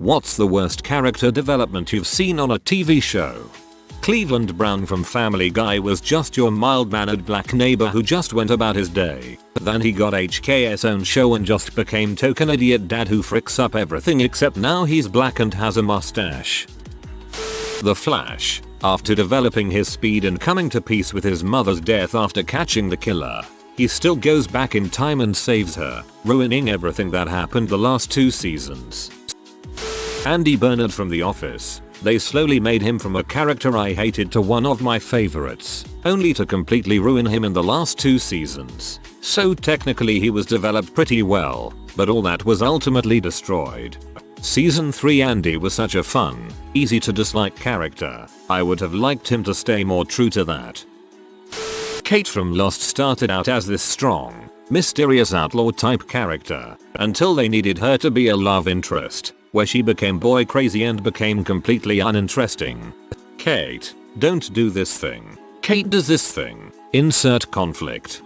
What's the worst character development you've seen on a TV show? Cleveland Brown from Family Guy was just your mild-mannered black neighbor who just went about his day. Then he got HK's own show and just became token idiot dad who fricks up everything, except now he's black and has a mustache. The Flash. After developing his speed and coming to peace with his mother's death after catching the killer, he still goes back in time and saves her, ruining everything that happened the last 2 seasons. Andy Bernard from The Office. They slowly made him from a character I hated to one of my favorites, only to completely ruin him in the last 2 seasons. So technically he was developed pretty well, but all that was ultimately destroyed. Season 3 Andy was such a fun, easy to dislike character. I would have liked him to stay more true to that. Kate from Lost started out as this strong, mysterious outlaw type character, until they needed her to be a love interest, where she became boy crazy and became completely uninteresting. Kate, don't do this thing. Kate does this thing. Insert conflict.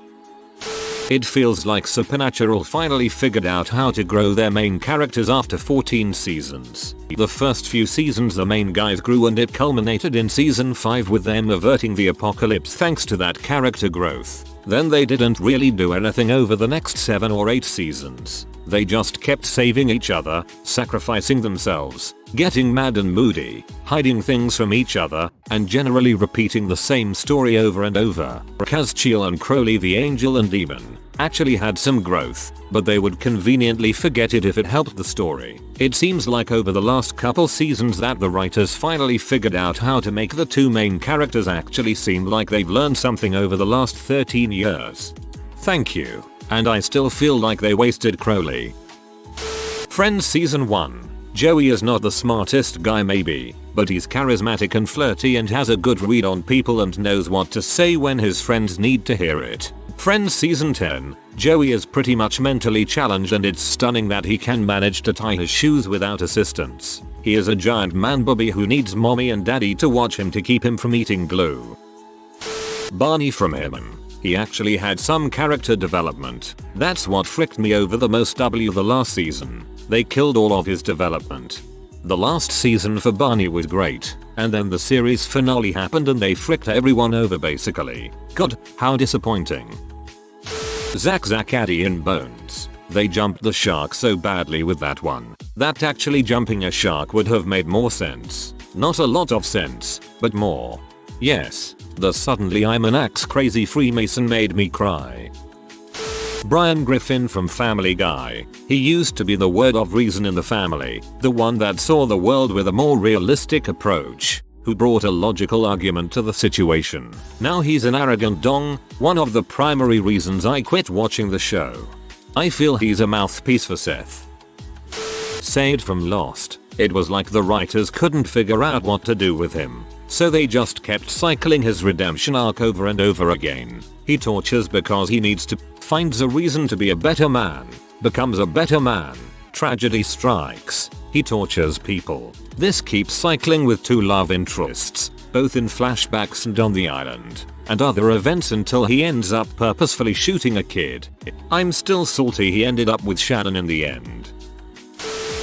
It feels like Supernatural finally figured out how to grow their main characters after 14 seasons. The first few seasons the main guys grew and it culminated in season 5 with them averting the apocalypse thanks to that character growth. Then they didn't really do anything over the next 7 or 8 seasons. They just kept saving each other, sacrificing themselves, getting mad and moody, hiding things from each other, and generally repeating the same story over and over. Castiel and Crowley the Angel and Demon actually had some growth, but they would conveniently forget it if it helped the story. It seems like over the last couple seasons that the writers finally figured out how to make the 2 main characters actually seem like they've learned something over the last 13 years. Thank you. And I still feel like they wasted Crowley. Friends Season 1. Joey is not the smartest guy maybe, but he's charismatic and flirty and has a good read on people and knows what to say when his friends need to hear it. Friends Season 10. Joey is pretty much mentally challenged and it's stunning that he can manage to tie his shoes without assistance. He is a giant man bubby who needs mommy and daddy to watch him to keep him from eating glue. Barney from HIMYM. He actually had some character development. That's what fricked me over the most the last season. They killed all of his development. The last season for Barney was great, and then the series finale happened and they fricked everyone over basically. God, how disappointing. Zack Addy in Bones. They jumped the shark so badly with that one, that actually jumping a shark would have made more sense. Not a lot of sense, but more. Yes, the suddenly I'm an axe crazy Freemason made me cry. Brian Griffin from Family Guy. He used to be the word of reason in the family, the one that saw the world with a more realistic approach, who brought a logical argument to the situation. Now he's an arrogant dong, one of the primary reasons I quit watching the show. I feel he's a mouthpiece for Seth. Sayid from Lost. It was like the writers couldn't figure out what to do with him, so they just kept cycling his redemption arc over and over again. He tortures because he needs to, finds a reason to be a better man, becomes a better man, tragedy strikes, he tortures people. This keeps cycling with 2 love interests, both in flashbacks and on the island, and other events until he ends up purposefully shooting a kid. I'm still salty he ended up with Shannon in the end.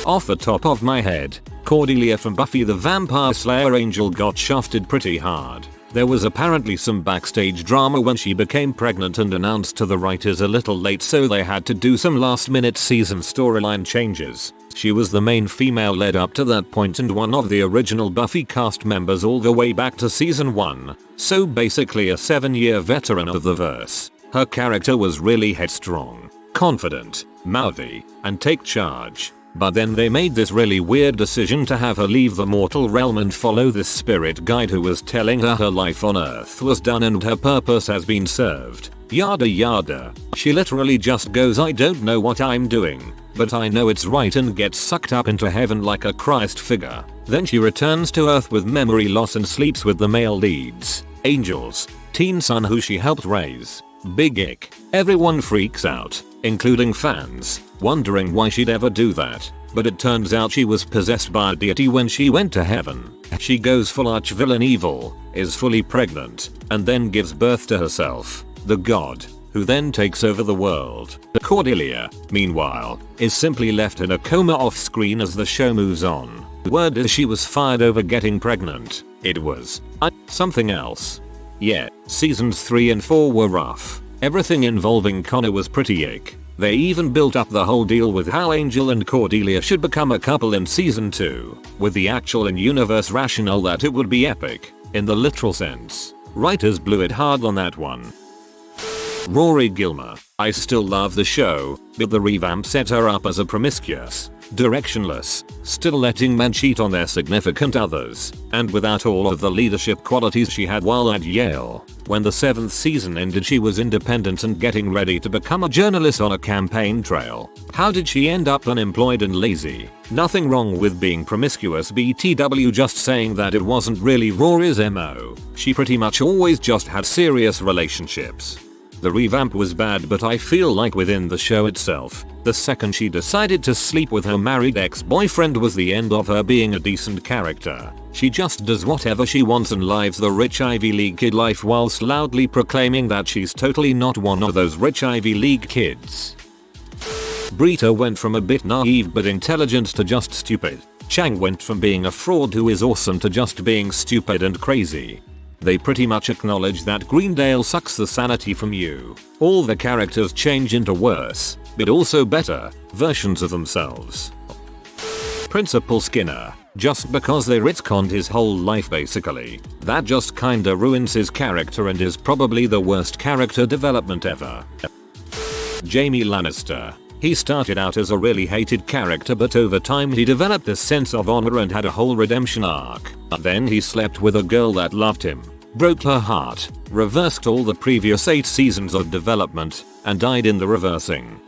Off the top of my head, Cordelia from Buffy the Vampire Slayer Angel got shafted pretty hard. There was apparently some backstage drama when she became pregnant and announced to the writers a little late, so they had to do some last minute season storyline changes. She was the main female led up to that point and one of the original Buffy cast members all the way back to season 1, so basically a 7-year veteran of the verse. Her character was really headstrong, confident, mouthy, and take charge. But then they made this really weird decision to have her leave the mortal realm and follow this spirit guide who was telling her life on Earth was done and her purpose has been served. Yada yada. She literally just goes, I don't know what I'm doing, but I know it's right, and gets sucked up into heaven like a Christ figure. Then she returns to Earth with memory loss and sleeps with the male leads, Angel's teen son who she helped raise. Big ick. Everyone freaks out, including fans, wondering why she'd ever do that, but it turns out she was possessed by a deity when she went to heaven. She goes full arch-villain evil, is fully pregnant, and then gives birth to herself, the god. who then takes over the world. Cordelia, meanwhile, is simply left in a coma off screen as the show moves on. Word is she was fired over getting pregnant. It was something else. Yeah, seasons 3 and 4 were rough. Everything involving Connor was pretty ick. They even built up the whole deal with how Angel and Cordelia should become a couple in season 2, with the actual in-universe rationale that it would be epic, in the literal sense. Writers blew it hard on that one. Rory Gilmore. I still love the show, but the revamp set her up as a promiscuous, directionless, still letting men cheat on their significant others, and without all of the leadership qualities she had while at Yale. When the 7th season ended, she was independent and getting ready to become a journalist on a campaign trail. How did she end up unemployed and lazy? Nothing wrong with being promiscuous, BTW, just saying that it wasn't really Rory's MO. She pretty much always just had serious relationships. The revamp was bad, but I feel like within the show itself, the second she decided to sleep with her married ex-boyfriend was the end of her being a decent character. She just does whatever she wants and lives the rich Ivy League kid life whilst loudly proclaiming that she's totally not one of those rich Ivy League kids. Brita went from a bit naive but intelligent to just stupid. Chang went from being a fraud who is awesome to just being stupid and crazy. They pretty much acknowledge that Greendale sucks the sanity from you. All the characters change into worse, but also better, versions of themselves. Principal Skinner. Just because they retconned his whole life basically, that just kinda ruins his character and is probably the worst character development ever. Jaime Lannister. He started out as a really hated character, but over time he developed a sense of honor and had a whole redemption arc. Then he slept with a girl that loved him, broke her heart, reversed all the previous 8 seasons of development, and died in the reversing.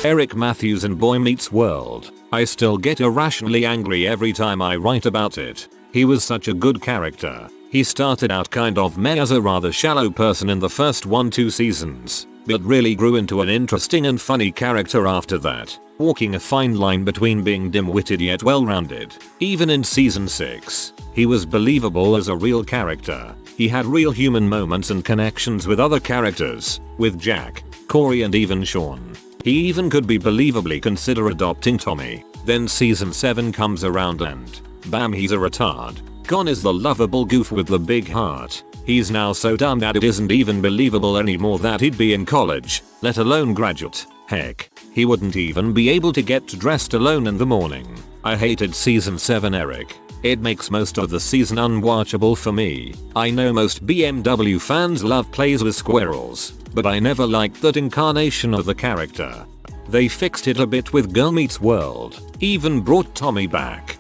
Eric Matthews in Boy Meets World. I still get irrationally angry every time I write about it. He was such a good character. He started out kind of meh as a rather shallow person in the first 1-2 seasons, but really grew into an interesting and funny character after that, walking a fine line between being dim-witted yet well-rounded. Even in season 6, he was believable as a real character. He had real human moments and connections with other characters, with Jack, Corey and even Sean. He even could be believably consider adopting Tommy. Then season 7 comes around and bam, he's a retard. Gone is the lovable goof with the big heart. He's now so dumb that it isn't even believable anymore that he'd be in college, let alone graduate. Heck, he wouldn't even be able to get dressed alone in the morning. I hated season 7 Eric. It makes most of the season unwatchable for me. I know most BMW fans love plays with squirrels, but I never liked that incarnation of the character. They fixed it a bit with Girl Meets World, even brought Tommy back.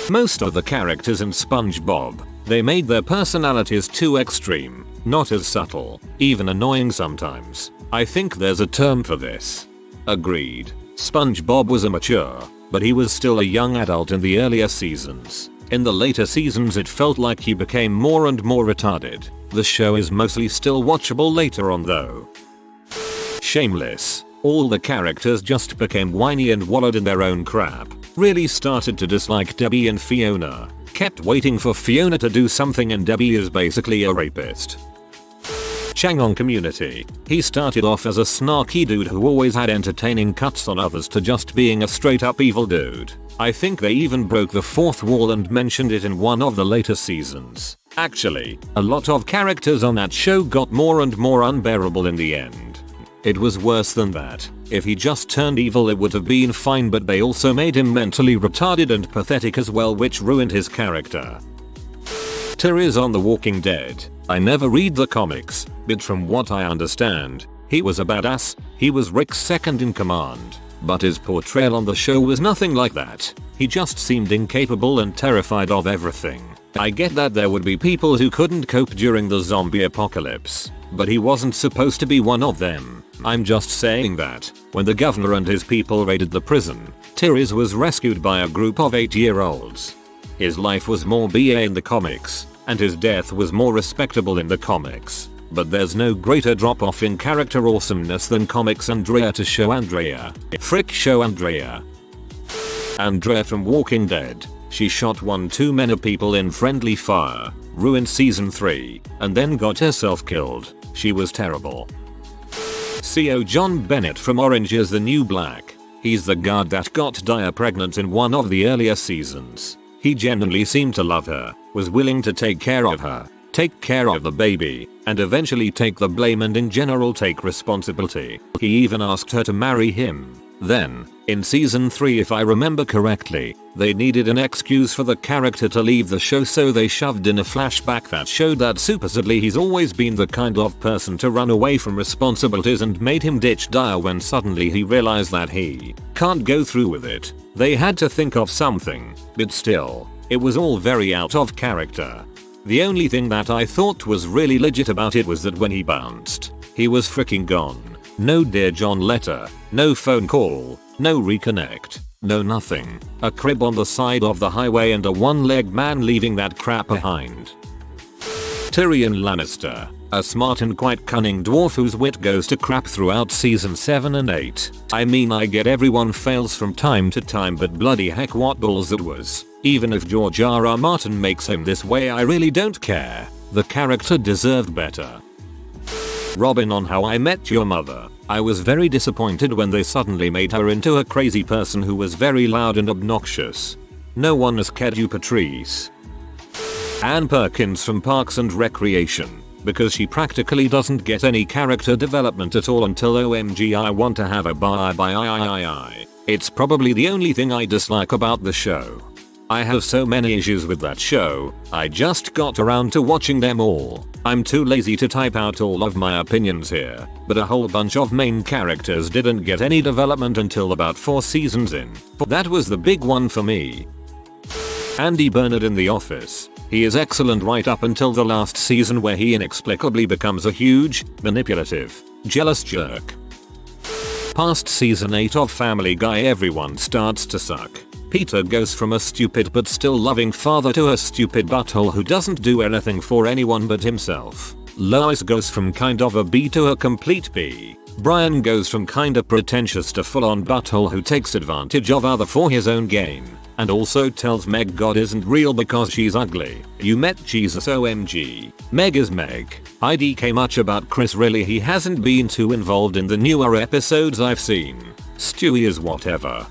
Most of the characters in Spongebob, they made their personalities too extreme, not as subtle, even annoying sometimes. I think there's a term for this. Agreed. Spongebob was immature, but he was still a young adult in the earlier seasons. In the later seasons it felt like he became more and more retarded. The show is mostly still watchable later on though. Shameless. All the characters just became whiny and wallowed in their own crap. Really started to dislike Debbie and Fiona. Kept waiting for Fiona to do something and Debbie is basically a rapist. Chang on Community. He started off as a snarky dude who always had entertaining cuts on others to just being a straight up evil dude. I think they even broke the fourth wall and mentioned it in one of the later seasons. Actually, a lot of characters on that show got more and more unbearable in the end. It was worse than that. If he just turned evil it would have been fine, but they also made him mentally retarded and pathetic as well, which ruined his character. Tyrese on The Walking Dead. I never read the comics, but from what I understand, he was a badass. He was Rick's second in command, but his portrayal on the show was nothing like that. He just seemed incapable and terrified of everything. I get that there would be people who couldn't cope during the zombie apocalypse, but he wasn't supposed to be one of them. I'm just saying that, when the governor and his people raided the prison, Tyrese was rescued by a group of 8-year-olds. His life was more BA in the comics, and his death was more respectable in the comics. But there's no greater drop off in character awesomeness than comics Andrea to show Andrea. Frick show Andrea. Andrea from Walking Dead. She shot one too many people in friendly fire, ruined season 3, and then got herself killed. She was terrible. CO John Bennett from Orange is the New Black. He's the guard that got Dyer pregnant in one of the earlier seasons. He genuinely seemed to love her, was willing to take care of her, take care of the baby, and eventually take the blame and in general take responsibility. He even asked her to marry him. Then, in season 3 if I remember correctly, they needed an excuse for the character to leave the show, so they shoved in a flashback that showed that supposedly he's always been the kind of person to run away from responsibilities and made him ditch Dyer when suddenly he realized that he can't go through with it. They had to think of something, but still, it was all very out of character. The only thing that I thought was really legit about it was that when he bounced, he was freaking gone. No Dear John letter, no phone call, no reconnect, no nothing. A crib on the side of the highway and a one-legged man leaving that crap behind. Tyrion Lannister, a smart and quite cunning dwarf whose wit goes to crap throughout season 7 and 8. I mean, I get everyone fails from time to time, but bloody heck what balls that was. Even if George R.R. Martin makes him this way, I really don't care. The character deserved better. Robin on How I Met Your Mother. I was very disappointed when they suddenly made her into a crazy person who was very loud and obnoxious. No one has cared you, Patrice. Ann Perkins from Parks and Recreation, because she practically doesn't get any character development at all until OMG I want to have a bye. It's probably the only thing I dislike about the show. I have so many issues with that show, I just got around to watching them all. I'm too lazy to type out all of my opinions here, but a whole bunch of main characters didn't get any development until about 4 seasons in. That was the big one for me. Andy Bernard in The Office. He is excellent right up until the last season where he inexplicably becomes a huge, manipulative, jealous jerk. Past season 8 of Family Guy, everyone starts to suck. Peter goes from a stupid but still loving father to a stupid butthole who doesn't do anything for anyone but himself. Lois goes from kind of a B to a complete B. Brian goes from kinda pretentious to full on butthole who takes advantage of other for his own gain. And also tells Meg God isn't real because she's ugly. You met Jesus, OMG. Meg is Meg. IDK much about Chris, really he hasn't been too involved in the newer episodes I've seen. Stewie is whatever.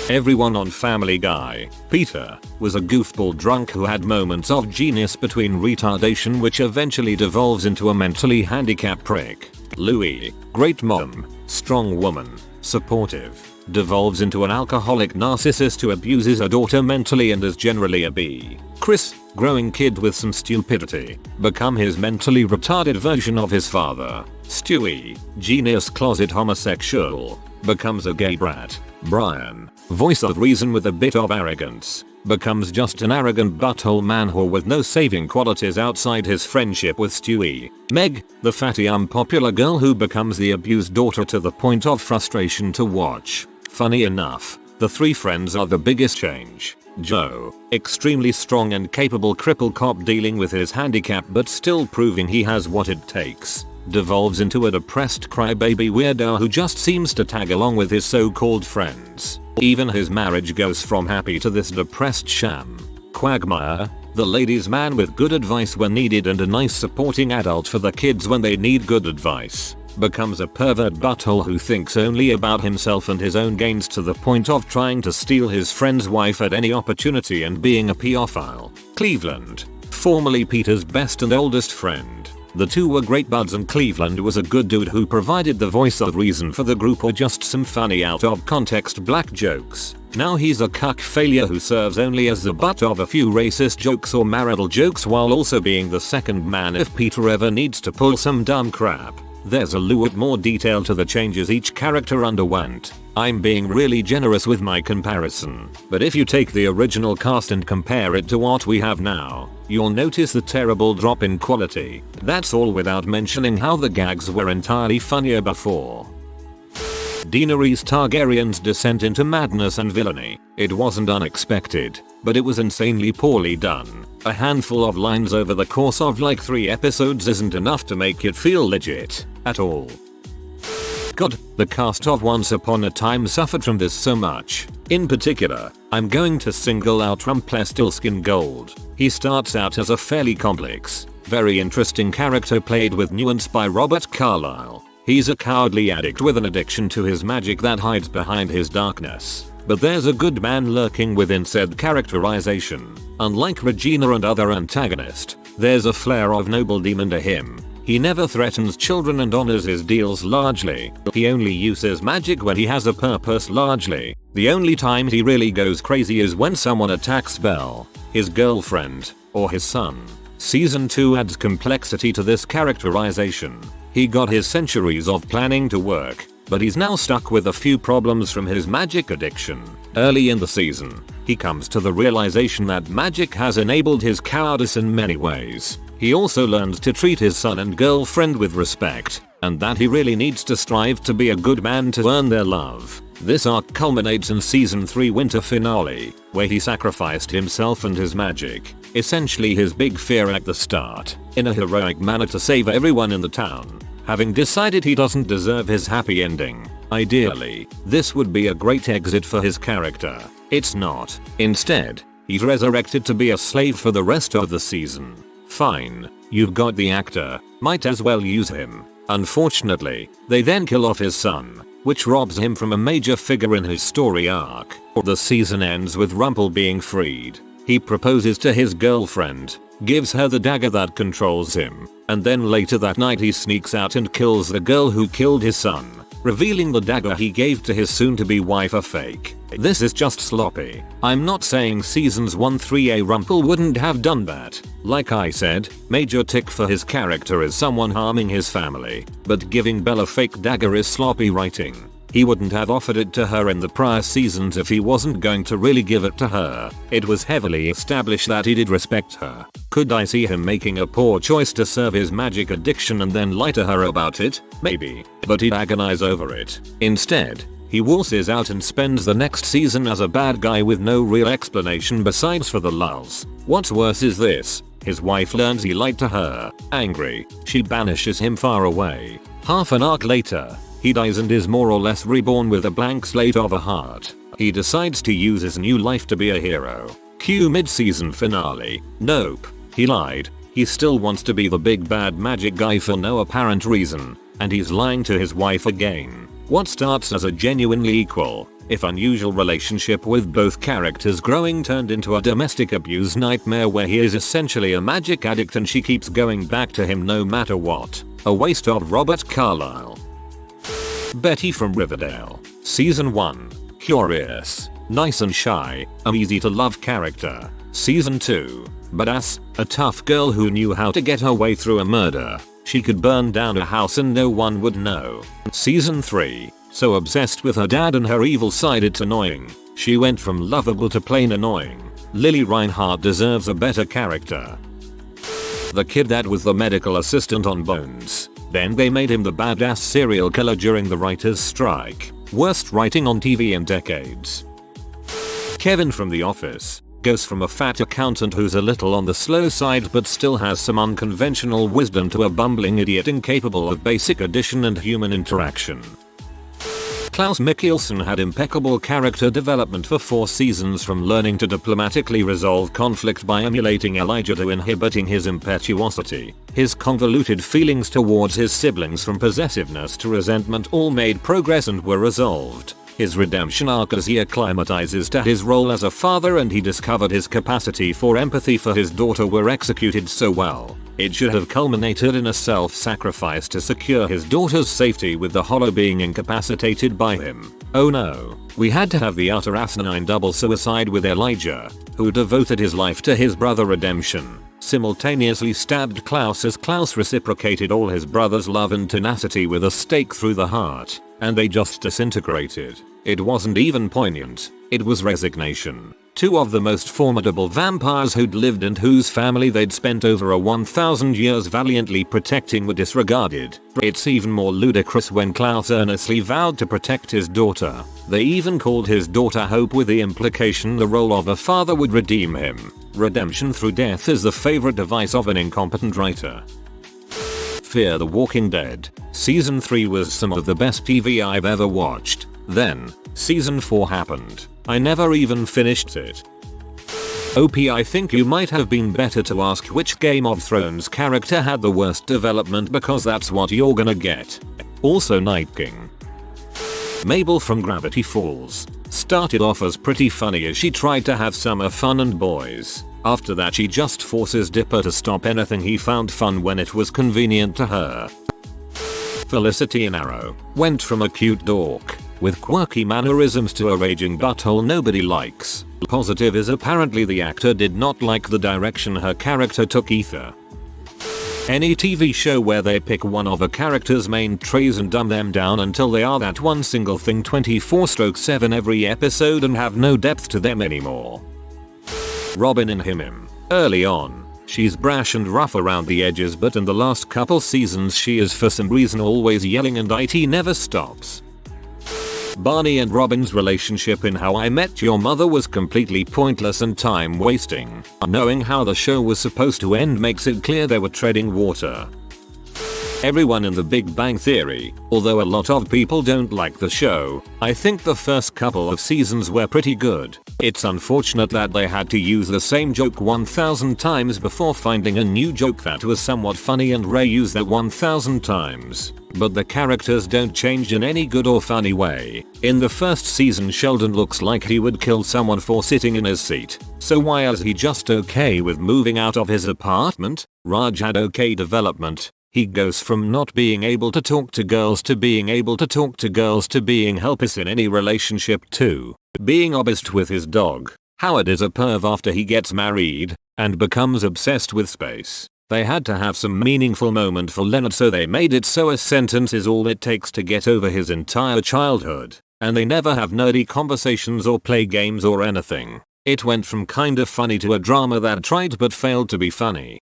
Everyone on Family Guy. Peter was a goofball drunk who had moments of genius between retardation which eventually devolves into a mentally handicapped prick. Louie, great mom, strong woman, supportive, devolves into an alcoholic narcissist who abuses her daughter mentally and is generally a B. Chris, growing kid with some stupidity, become his mentally retarded version of his father. Stewie, genius closet homosexual, becomes a gay brat. Brian, voice of reason with a bit of arrogance, becomes just an arrogant butthole man whore with no saving qualities outside his friendship with Stewie. Meg, the fatty unpopular girl who becomes the abused daughter to the point of frustration to watch. Funny enough, the 3 friends are the biggest change. Joe, extremely strong and capable cripple cop dealing with his handicap but still proving he has what it takes, devolves into a depressed crybaby weirdo who just seems to tag along with his so-called friends. Even his marriage goes from happy to this depressed sham. Quagmire, the ladies' man with good advice when needed and a nice supporting adult for the kids when they need good advice, becomes a pervert butthole who thinks only about himself and his own gains to the point of trying to steal his friend's wife at any opportunity and being a pedophile. Cleveland, formerly Peter's best and oldest friend. The two were great buds and Cleveland was a good dude who provided the voice of reason for the group or just some funny out of context black jokes. Now he's a cuck failure who serves only as the butt of a few racist jokes or marital jokes while also being the second man if Peter ever needs to pull some dumb crap. There's a lot more detail to the changes each character underwent. I'm being really generous with my comparison, but if you take the original cast and compare it to what we have now, you'll notice the terrible drop in quality. That's all without mentioning how the gags were entirely funnier before. Daenerys Targaryen's descent into madness and villainy. It wasn't unexpected, but it was insanely poorly done. A handful of lines over the course of like 3 episodes isn't enough to make it feel legit at all. God, the cast of Once Upon a Time suffered from this so much. In particular, I'm going to single out Rumpelstiltskin Gold. He starts out as a fairly complex, Very interesting character played with nuance by Robert Carlyle. He's a cowardly addict with an addiction to his magic that hides behind his darkness. But there's a good man lurking within said characterization. Unlike Regina and other antagonists, there's a flair of noble demon to him. He never threatens children and honors his deals largely. He only uses magic when he has a purpose largely. The only time he really goes crazy is when someone attacks Belle, his girlfriend, or his son. Season 2 adds complexity to this characterization. He got his centuries of planning to work, but he's now stuck with a few problems from his magic addiction. Early in the season, he comes to the realization that magic has enabled his cowardice in many ways. He also learns to treat his son and girlfriend with respect, and that he really needs to strive to be a good man to earn their love. This arc culminates in season 3 winter finale, where he sacrificed himself and his magic, essentially his big fear at the start, in a heroic manner to save everyone in the town. Having decided he doesn't deserve his happy ending, ideally, this would be a great exit for his character. It's not. Instead, he's resurrected to be a slave for the rest of the season. Fine, you've got the actor, might as well use him. Unfortunately, they then kill off his son, which robs him from a major figure in his story arc. The season ends with Rumple being freed. He proposes to his girlfriend, gives her the dagger that controls him, and then later that night he sneaks out and kills the girl who killed his son, revealing the dagger he gave to his soon-to-be wife a fake. This is just sloppy. I'm not saying seasons 1-3 Rumple wouldn't have done that. Like I said, major tick for his character is someone harming his family, but giving Belle a fake dagger is sloppy writing. He wouldn't have offered it to her in the prior seasons if he wasn't going to really give it to her. It was heavily established that he did respect her. Could I see him making a poor choice to serve his magic addiction and then lie to her about it? Maybe, but he'd agonize over it. Instead, he waltzes out and spends the next season as a bad guy with no real explanation besides for the lulz. What's worse is this. His wife learns he lied to her. Angry, she banishes him far away. Half an arc later, he dies and is more or less reborn with a blank slate of a heart. He decides to use his new life to be a hero. Cue mid-season finale. Nope. He lied. He still wants to be the big bad magic guy for no apparent reason. And he's lying to his wife again. What starts as a genuinely equal, if unusual relationship with both characters growing turned into a domestic abuse nightmare where he is essentially a magic addict and she keeps going back to him no matter what. A waste of Robert Carlyle. Betty from Riverdale. Season 1. Curious, nice and shy, an easy to love character. Season 2. Badass, a tough girl who knew how to get her way through a murder. She could burn down a house and no one would know. Season 3. So obsessed with her dad and her evil side it's annoying. She went from lovable to plain annoying. Lily Reinhart deserves a better character. The kid that was the medical assistant on Bones. Then they made him the badass serial killer during the writers' strike. Worst writing on TV in decades. Kevin from The Office. Goes from a fat accountant who's a little on the slow side but still has some unconventional wisdom to a bumbling idiot incapable of basic addition and human interaction. Klaus Mikkelsen had impeccable character development for 4 seasons, from learning to diplomatically resolve conflict by emulating Elijah to inhibiting his impetuosity. His convoluted feelings towards his siblings, from possessiveness to resentment, all made progress and were resolved. His redemption arc as he acclimatizes to his role as a father and he discovered his capacity for empathy for his daughter were executed so well. It should have culminated in a self-sacrifice to secure his daughter's safety, with the Hollow being incapacitated by him. Oh no, we had to have the utter asinine double suicide with Elijah, who devoted his life to his brother redemption, simultaneously stabbed Klaus as Klaus reciprocated all his brother's love and tenacity with a stake through the heart, and they just disintegrated. It wasn't even poignant, it was resignation. 2 of the most formidable vampires who'd lived and whose family they'd spent over 1,000 years valiantly protecting were disregarded. It's even more ludicrous when Klaus earnestly vowed to protect his daughter. They even called his daughter Hope, with the implication the role of a father would redeem him. Redemption through death is the favorite device of an incompetent writer. Fear the Walking Dead. Season 3 was some of the best TV I've ever watched. Then, Season 4 happened. I never even finished it. OP, I think you might have been better to ask which Game of Thrones character had the worst development, because that's what you're gonna get. Also Night King. Mabel from Gravity Falls started off as pretty funny as she tried to have summer fun and boys. After that she just forces Dipper to stop anything he found fun when it was convenient to her. Felicity in Arrow went from a cute dork with quirky mannerisms to a raging butthole nobody likes. Positive is apparently the actor did not like the direction her character took either. Any TV show where they pick one of a character's main traits and dumb them down until they are that one single thing 24/7 every episode and have no depth to them anymore. Robin in HIMYM. Early on, she's brash and rough around the edges, but in the last couple seasons she is for some reason always yelling and it never stops. Barney and Robin's relationship in How I Met Your Mother was completely pointless and time wasting. Knowing how the show was supposed to end makes it clear they were treading water. Everyone in The Big Bang Theory. Although a lot of people don't like the show, I think the first couple of seasons were pretty good. It's unfortunate that they had to use the same joke 1000 times before finding a new joke that was somewhat funny and reuse that 1000 times. But the characters don't change in any good or funny way. In the first season Sheldon looks like he would kill someone for sitting in his seat. So why is he just okay with moving out of his apartment? Raj had okay development. He goes from not being able to talk to girls to being able to talk to girls to being helpless in any relationship to being obsessed with his dog. Howard is a perv after he gets married and becomes obsessed with space. They had to have some meaningful moment for Leonard, so they made it so a sentence is all it takes to get over his entire childhood. And they never have nerdy conversations or play games or anything. It went from kinda funny to a drama that tried but failed to be funny.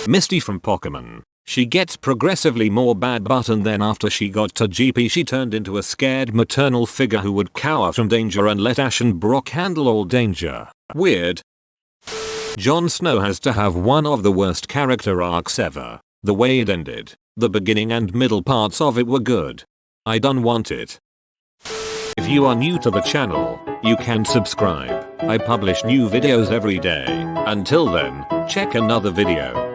Misty from Pokemon. She gets progressively more bad, but and then after she got to GP she turned into a scared maternal figure who would cower from danger and let Ash and Brock handle all danger. Weird. Jon Snow has to have one of the worst character arcs ever. The way it ended, the beginning and middle parts of it were good. I don't want it. If you are new to the channel, you can subscribe. I publish new videos every day. Until then, check another video.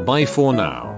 Bye for now.